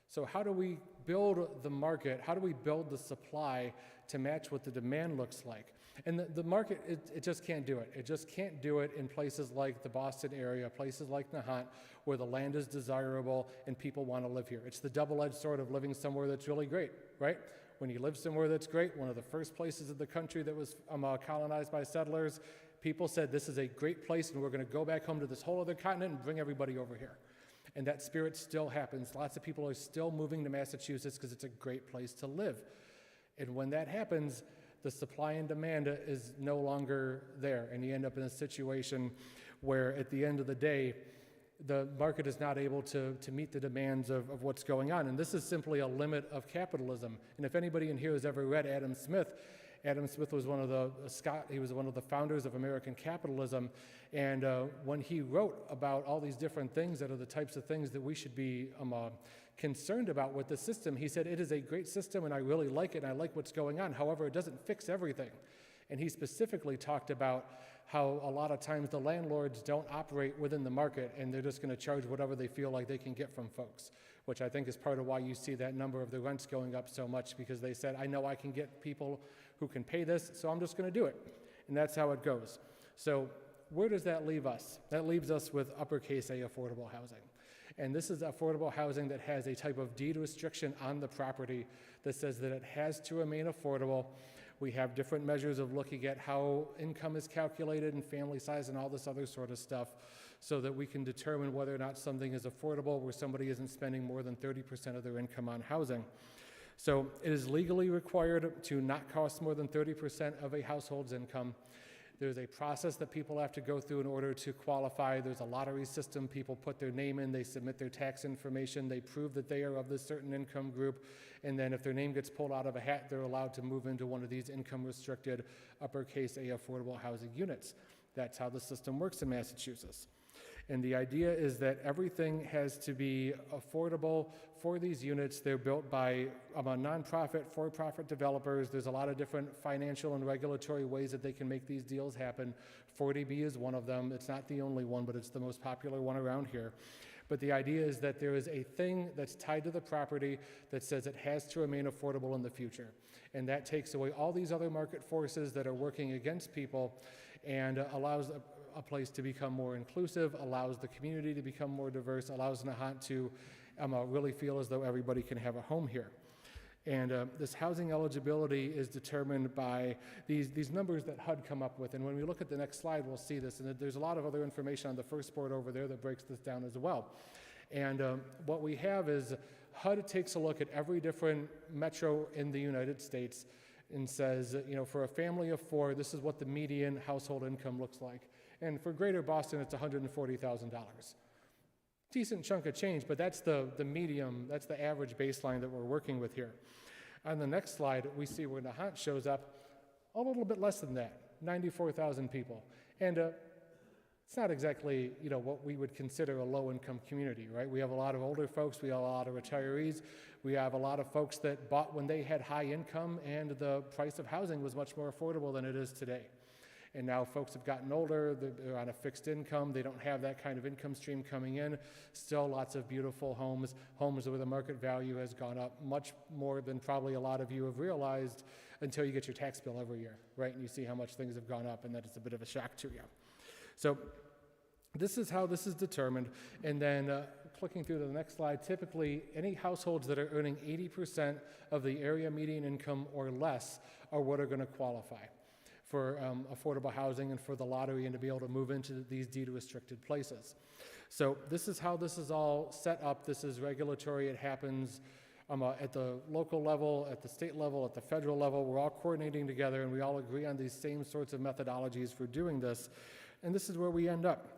So how do we build the market? How do we build the supply to match what the demand looks like? And the market, it just can't do it. It just can't do it in places like the Boston area, places like Nahant, where the land is desirable and people want to live here. It's the double-edged sword of living somewhere that's really great, right? When you live somewhere that's great, one of the first places of the country that was colonized by settlers, people said, this is a great place and we're going to go back home to this whole other continent and bring everybody over here. And that spirit still happens. Lots of people are still moving to Massachusetts because it's a great place to live. And when that happens, the supply and demand is no longer there. And you end up in a situation where at the end of the day, the market is not able to meet the demands of what's going on. And this is simply a limit of capitalism. And if anybody in here has ever read Adam Smith was one of the founders of American capitalism. And when he wrote about all these different things that are the types of things that we should be concerned about with the system, he said, it is a great system and I really like it and I like what's going on. However, it doesn't fix everything. And he specifically talked about how a lot of times the landlords don't operate within the market and they're just going to charge whatever they feel like they can get from folks, which I think is part of why you see that number of the rents going up so much, because they said, I know I can get people who can pay this, so I'm just going to do it. And that's how it goes. So where does that leave us? That leaves us with uppercase A, affordable housing. And this is affordable housing that has a type of deed restriction on the property that says that it has to remain affordable. We have different measures of looking at how income is calculated and family size and all this other sort of stuff so that we can determine whether or not something is affordable where somebody isn't spending more than 30% of their income on housing. So it is legally required to not cost more than 30% of a household's income. There's a process that people have to go through in order to qualify. There's a lottery system. People put their name in, they submit their tax information, they prove that they are of this certain income group, and then if their name gets pulled out of a hat, they're allowed to move into one of these income-restricted uppercase A affordable housing units. That's how the system works in Massachusetts. And the idea is that everything has to be affordable for these units. They're built by nonprofit, for-profit developers. There's a lot of different financial and regulatory ways that they can make these deals happen. 40B is one of them. It's not the only one, but it's the most popular one around here. But the idea is that there is a thing that's tied to the property that says it has to remain affordable in the future. And that takes away all these other market forces that are working against people and allows a place to become more inclusive, allows the community to become more diverse, allows Nahant to really feel as though everybody can have a home here. And this housing eligibility is determined by these numbers that HUD come up with. And when we look at the next slide, we'll see this. And there's a lot of other information on the first board over there that breaks this down as well. And what we have is HUD takes a look at every different metro in the United States and says, for a family of four, this is what the median household income looks like. And for Greater Boston, it's $140,000. Decent chunk of change, but that's the medium, that's the average baseline that we're working with here. On the next slide, we see where Nahant shows up a little bit less than that, 94,000 people. And it's not exactly, what we would consider a low-income community, right? We have a lot of older folks, we have a lot of retirees, we have a lot of folks that bought when they had high income and the price of housing was much more affordable than it is today. And now folks have gotten older, they're on a fixed income, they don't have that kind of income stream coming in. Still lots of beautiful homes where the market value has gone up much more than probably a lot of you have realized until you get your tax bill every year, right? And you see how much things have gone up and that it's a bit of a shock to you. So this is how this is determined, and then clicking through to the next slide, typically any households that are earning 80% of the area median income or less are what are going to qualify for affordable housing and for the lottery and to be able to move into these deed-restricted places. So this is how this is all set up. This is regulatory. It happens at the local level, at the state level, at the federal level. We're all coordinating together, and we all agree on these same sorts of methodologies for doing this, and this is where we end up.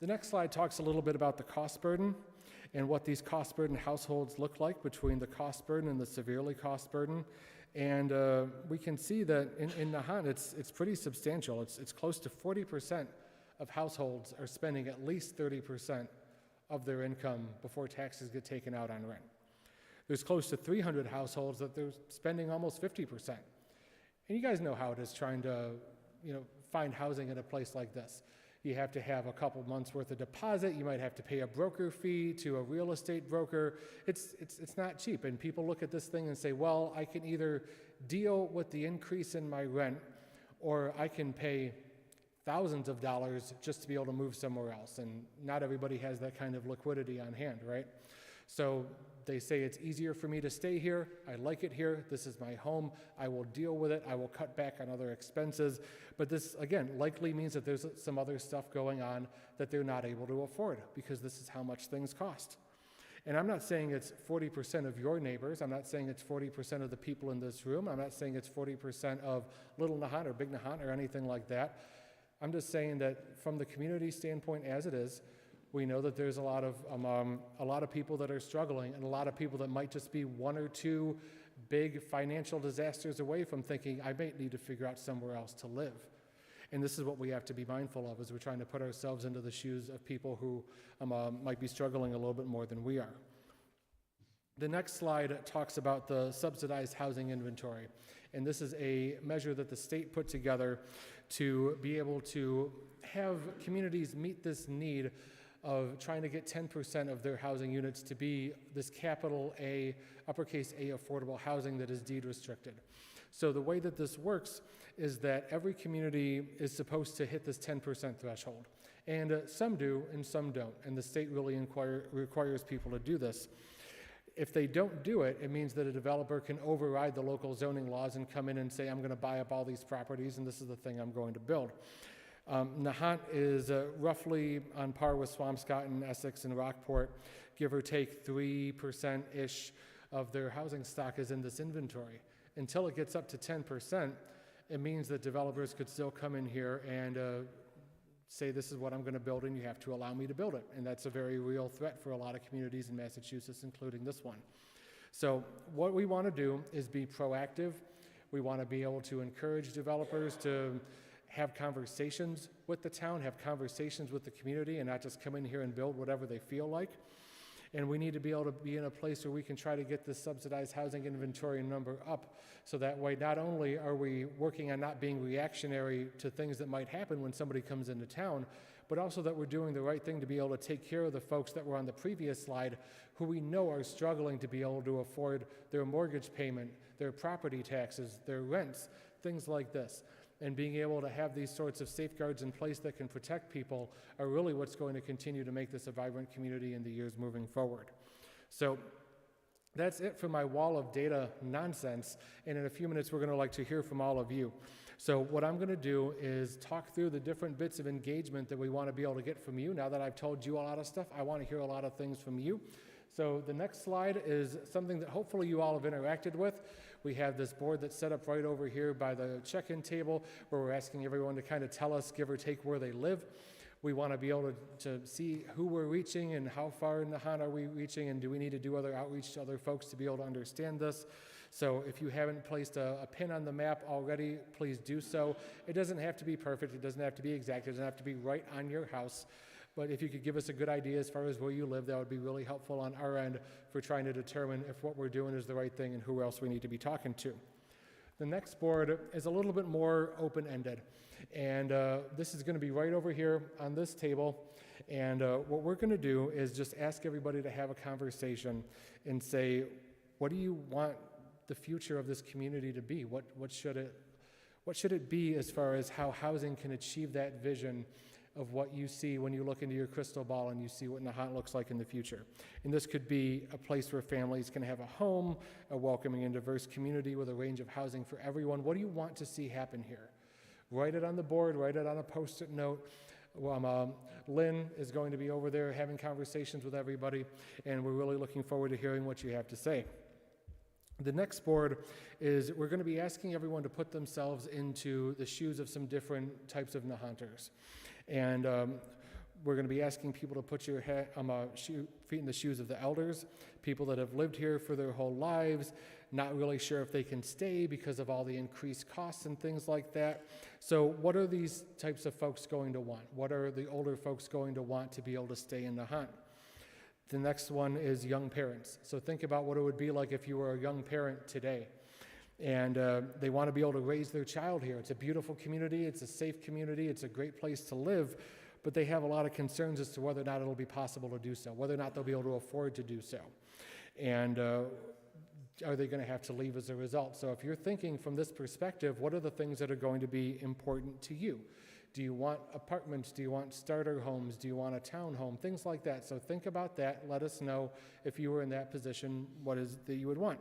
The next slide talks a little bit about the cost burden and what these cost burden households look like between the cost burden and the severely cost burden. And we can see that in Nahant, it's pretty substantial. It's close to 40% of households are spending at least 30% of their income before taxes get taken out on rent. There's close to 300 households that they're spending almost 50%. And you guys know how it is trying to, find housing in a place like this. You have to have a couple months worth of deposit. You might have to pay a broker fee to a real estate broker. It's not cheap. And people look at this thing and say, well, I can either deal with the increase in my rent, or I can pay thousands of dollars just to be able to move somewhere else. And not everybody has that kind of liquidity on hand, right? So they say it's easier for me to stay here. I like it here. This is my home. I will deal with it. I will cut back on other expenses. But this, again, likely means that there's some other stuff going on that they're not able to afford because this is how much things cost. And I'm not saying it's 40% of your neighbors. I'm not saying it's 40% of the people in this room. I'm not saying it's 40% of Little Nahant or Big Nahant or anything like that. I'm just saying that from the community standpoint as it is, we know that there's a lot of people that are struggling, and a lot of people that might just be one or two big financial disasters away from thinking, I might need to figure out somewhere else to live. And this is what we have to be mindful of as we're trying to put ourselves into the shoes of people who might be struggling a little bit more than we are. The next slide talks about the subsidized housing inventory. And this is a measure that the state put together to be able to have communities meet this need of trying to get 10% of their housing units to be this capital A, uppercase A affordable housing that is deed restricted. So the way that this works is that every community is supposed to hit this 10% threshold. And some do and some don't. And the state really requires people to do this. If they don't do it, it means that a developer can override the local zoning laws and come in and say, I'm going to buy up all these properties and this is the thing I'm going to build. Nahant is roughly on par with Swampscott and Essex and Rockport, give or take 3%-ish of their housing stock is in this inventory. Until it gets up to 10%, it means that developers could still come in here and say, this is what I'm going to build and you have to allow me to build it. And that's a very real threat for a lot of communities in Massachusetts, including this one. So what we want to do is be proactive. We want to be able to encourage developers to have conversations with the town, have conversations with the community, and not just come in here and build whatever they feel like. And we need to be able to be in a place where we can try to get this subsidized housing inventory number up, so that way not only are we working on not being reactionary to things that might happen when somebody comes into town, but also that we're doing the right thing to be able to take care of the folks that were on the previous slide who we know are struggling to be able to afford their mortgage payment, their property taxes, their rents, things like this. And being able to have these sorts of safeguards in place that can protect people are really what's going to continue to make this a vibrant community in the years moving forward. So that's it for my wall of data nonsense. And in a few minutes, we're going to like to hear from all of you. So what I'm going to do is talk through the different bits of engagement that we want to be able to get from you. Now that I've told you a lot of stuff, I want to hear a lot of things from you. So the next slide is something that hopefully you all have interacted with. We have this board that's set up right over here by the check-in table where we're asking everyone to kind of tell us, give or take, where they live. We want to be able to see who we're reaching and how far in Nahant are we reaching, and do we need to do other outreach to other folks to be able to understand this. So if you haven't placed a pin on the map already, please do so. It doesn't have to be perfect. It doesn't have to be exact. It doesn't have to be right on your house. But if you could give us a good idea as far as where you live, that would be really helpful on our end for trying to determine if what we're doing is the right thing and who else we need to be talking to. The next board is a little bit more open-ended. And this is going to be right over here on this table. And what we're going to do is just ask everybody to have a conversation and say, what do you want the future of this community to be? What should it be as far as how housing can achieve that vision of what you see when you look into your crystal ball and you see what Nahant looks like in the future. And this could be a place where families can have a home, a welcoming and diverse community with a range of housing for everyone. What do you want to see happen here? Write it on the board, write it on a Post-it note. Lynn is going to be over there having conversations with everybody, and we're really looking forward to hearing what you have to say. The next board is we're going to be asking everyone to put themselves into the shoes of some different types of Nahanters. And we're going to be asking people to put your feet in the shoes of the elders, people that have lived here for their whole lives, not really sure if they can stay because of all the increased costs and things like that. So what are these types of folks going to want? What are the older folks going to want to be able to stay in Nahant? The next one is young parents. So think about what it would be like if you were a young parent today. And they want to be able to raise their child here. It's a beautiful community. It's a safe community. It's a great place to live. But they have a lot of concerns as to whether or not it'll be possible to do so, whether or not they'll be able to afford to do so. And are they going to have to leave as a result? So if you're thinking from this perspective, what are the things that are going to be important to you? Do you want apartments? Do you want starter homes? Do you want a townhome? Things like that. So think about that. Let us know if you were in that position, what is that you would want.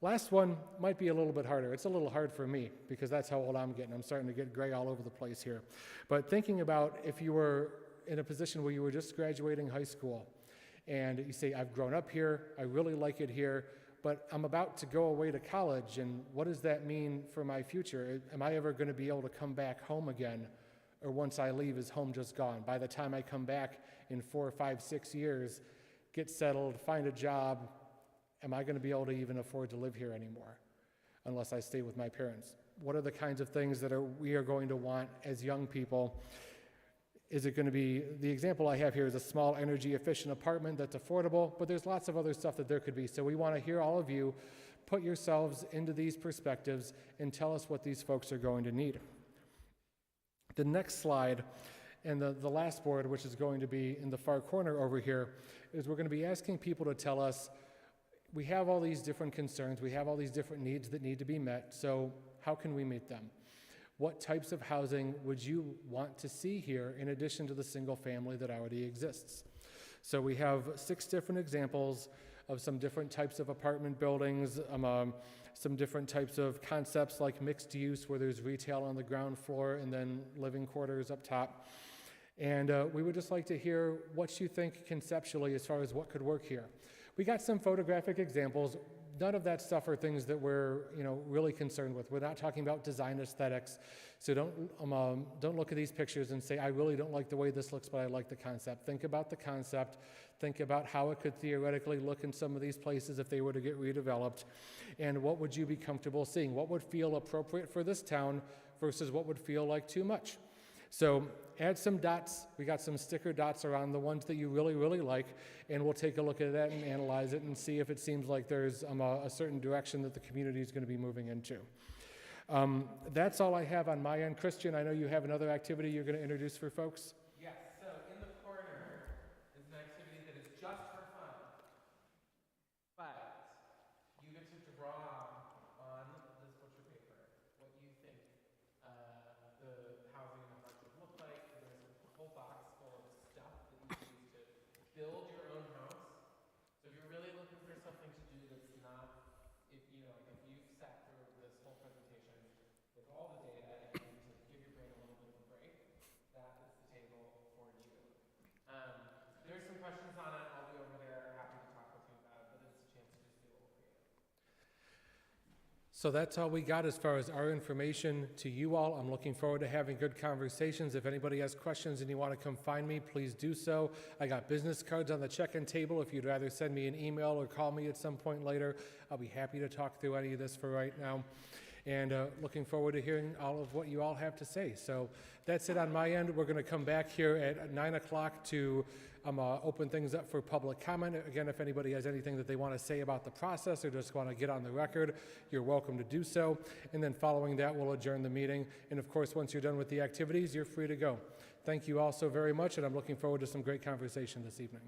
Last one might be a little bit harder. It's a little hard for me because that's how old I'm getting. I'm starting to get gray all over the place here. But thinking about if you were in a position where you were just graduating high school and you say, I've grown up here, I really like it here, but I'm about to go away to college, and what does that mean for my future? Am I ever going to be able to come back home again? Or once I leave, is home just gone? By the time I come back in 4, 5, 6 years, get settled, find a job, am I going to be able to even afford to live here anymore unless I stay with my parents? What are the kinds of things that we are going to want as young people? Is it going to be, the example I have here is a small energy efficient apartment that's affordable, but there's lots of other stuff that there could be. So we want to hear all of you put yourselves into these perspectives and tell us what these folks are going to need. The next slide and the last board, which is going to be in the far corner over here, is we're going to be asking people to tell us, we have all these different concerns, we have all these different needs that need to be met, so how can we meet them? What types of housing would you want to see here in addition to the single family that already exists? So we have 6 different examples of some different types of apartment buildings, some different types of concepts like mixed use where there's retail on the ground floor and then living quarters up top. And we would just like to hear what you think conceptually as far as what could work here. We got some photographic examples. None of that stuff are things that we're really concerned with. We're not talking about design aesthetics. So don't look at these pictures and say, I really don't like the way this looks, but I like the concept. Think about the concept. Think about how it could theoretically look in some of these places if they were to get redeveloped. And what would you be comfortable seeing? What would feel appropriate for this town versus what would feel like too much? So add some dots. We got some sticker dots around the ones that you really, really like, and we'll take a look at that and analyze it and see if it seems like there's a certain direction that the community is going to be moving into. That's all I have on my end. Christian, I know you have another activity you're going to introduce for folks. Yes, so in the corner is an activity that is just for fun, but you get to draw on this butcher paper what you think the housing in the park would look like. There's a whole box full of stuff that you can use to build your own house. So if you're really looking for something to do that's not, if you've sat through this whole presentation with all the data and you need to give your brain a little bit of a break, that is the table for you. There's some questions on it. I'll be over there, happy to talk with you about it, but it's a chance to just be a little creative. So that's all we got as far as our information to you all. I'm looking forward to having good conversations. If anybody has questions and you want to come find me, please do so. I got business cards on the check-in table. If you'd rather send me an email or call me at some point later, I'll be happy to talk through any of this for right now. And looking forward to hearing all of what you all have to say. So that's it on my end. We're going to come back here at 9 o'clock to open things up for public comment. Again, if anybody has anything that they want to say about the process or just want to get on the record, you're welcome to do so. And then following that, we'll adjourn the meeting. And of course, once you're done with the activities, you're free to go. Thank you all so very much, and I'm looking forward to some great conversation this evening.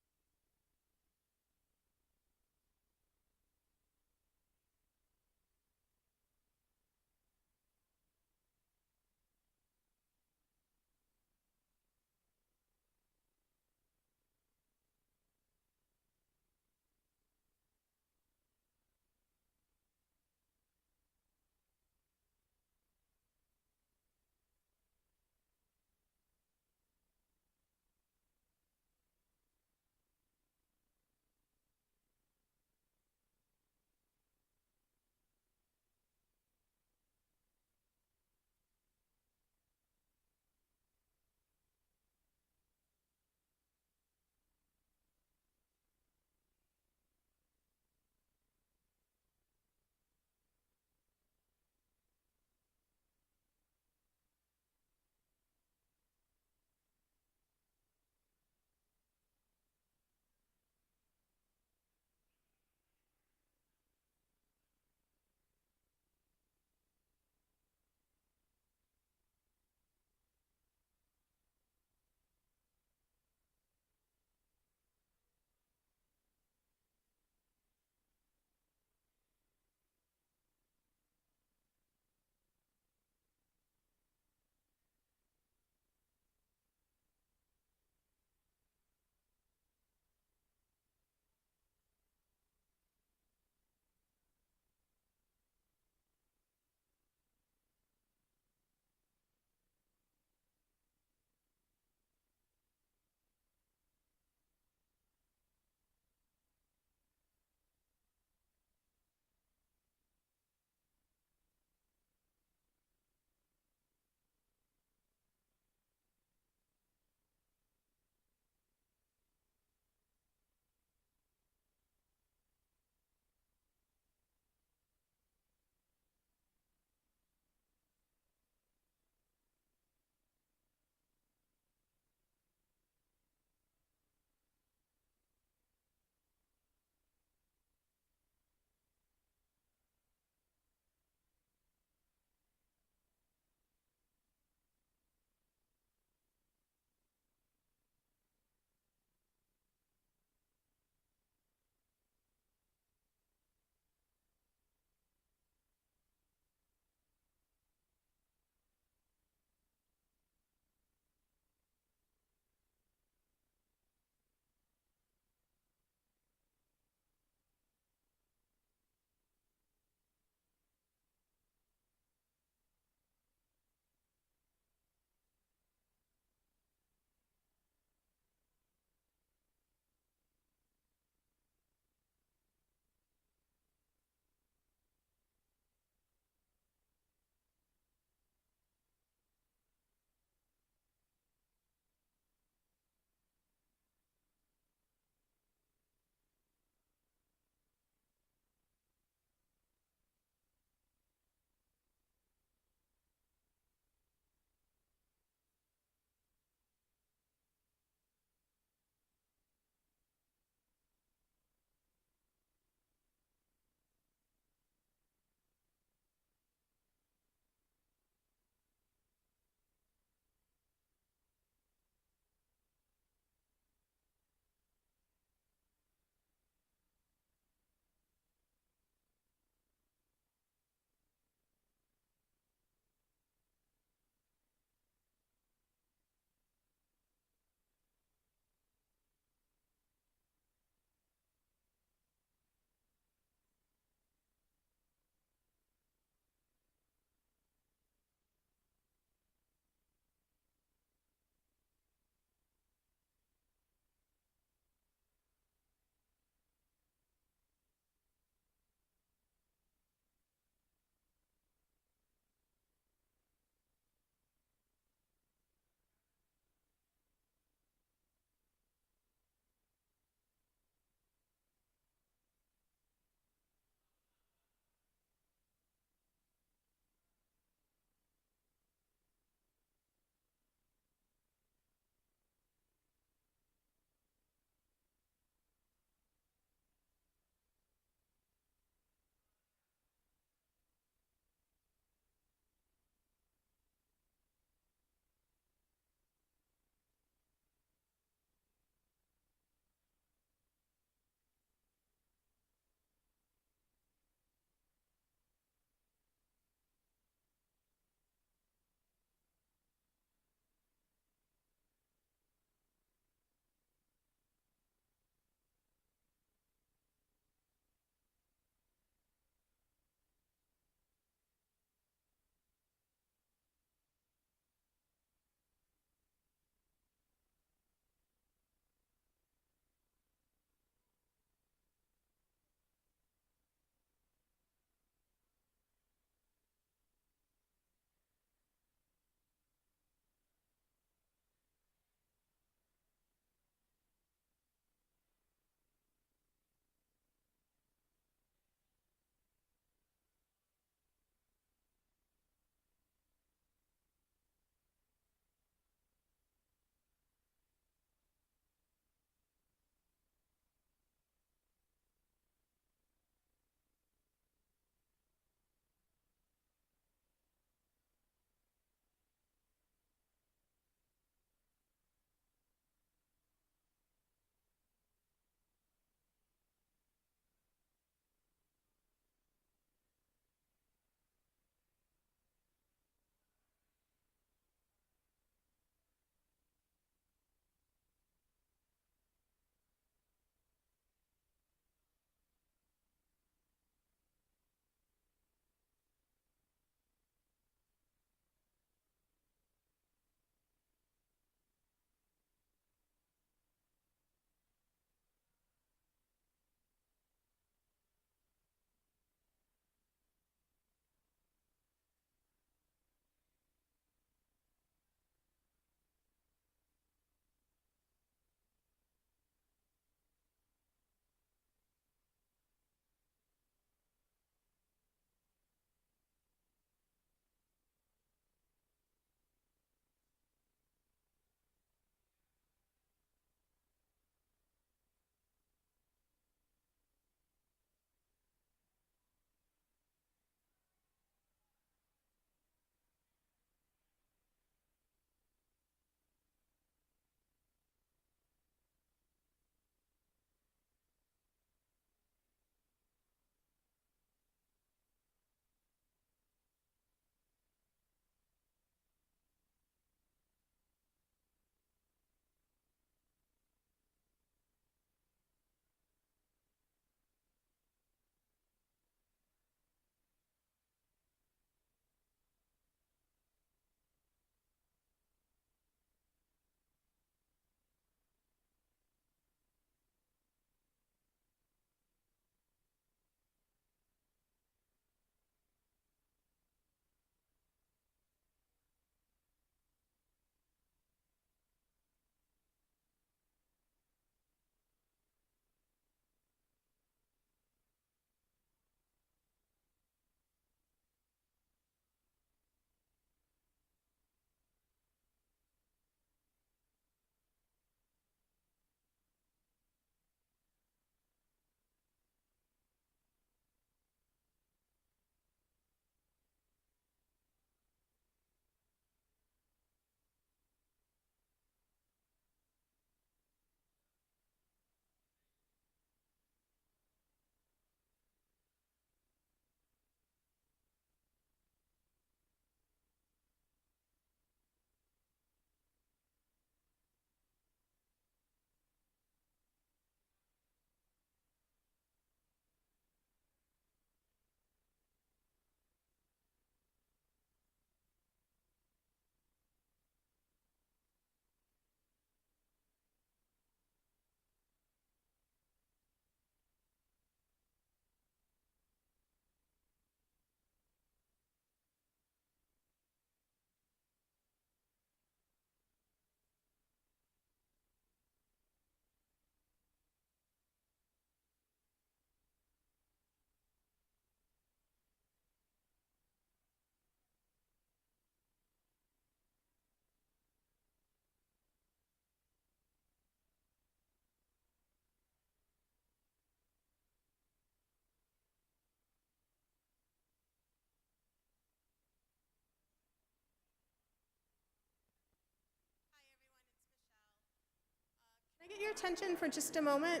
Get your attention for just a moment?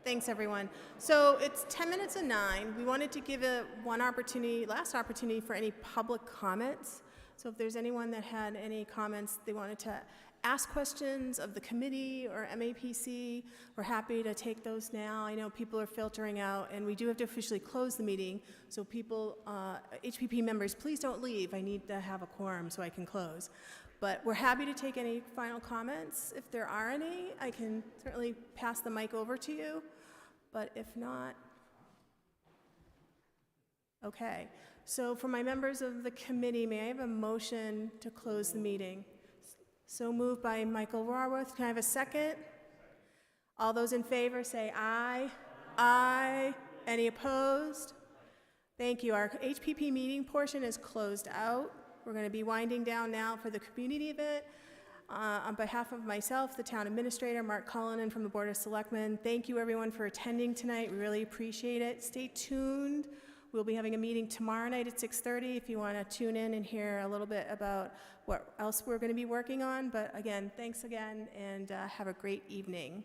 Thanks, everyone. So it's 10 minutes of 9. We wanted to give last opportunity for any public comments. So if there's anyone that had any comments they wanted to ask questions of the committee or MAPC, we're happy to take those now. I know people are filtering out, and we do have to officially close the meeting. So people, HPP members, please don't leave. I need to have a quorum so I can close. But we're happy to take any final comments. If there are any, I can certainly pass the mic over to you. But if not, okay. So for my members of the committee, may I have a motion to close the meeting? So moved by Michael Raworth. Can I have a second? All those in favor say aye. Aye. Any opposed? Thank you. Our HPP meeting portion is closed out. We're going to be winding down now for the community event. On behalf of myself, the town administrator, Mark Cullinan from the Board of Selectmen, thank you everyone for attending tonight. We really appreciate it. Stay tuned. We'll be having a meeting tomorrow night at 6:30 if you want to tune in and hear a little bit about what else we're going to be working on. But again, thanks again, and have a great evening.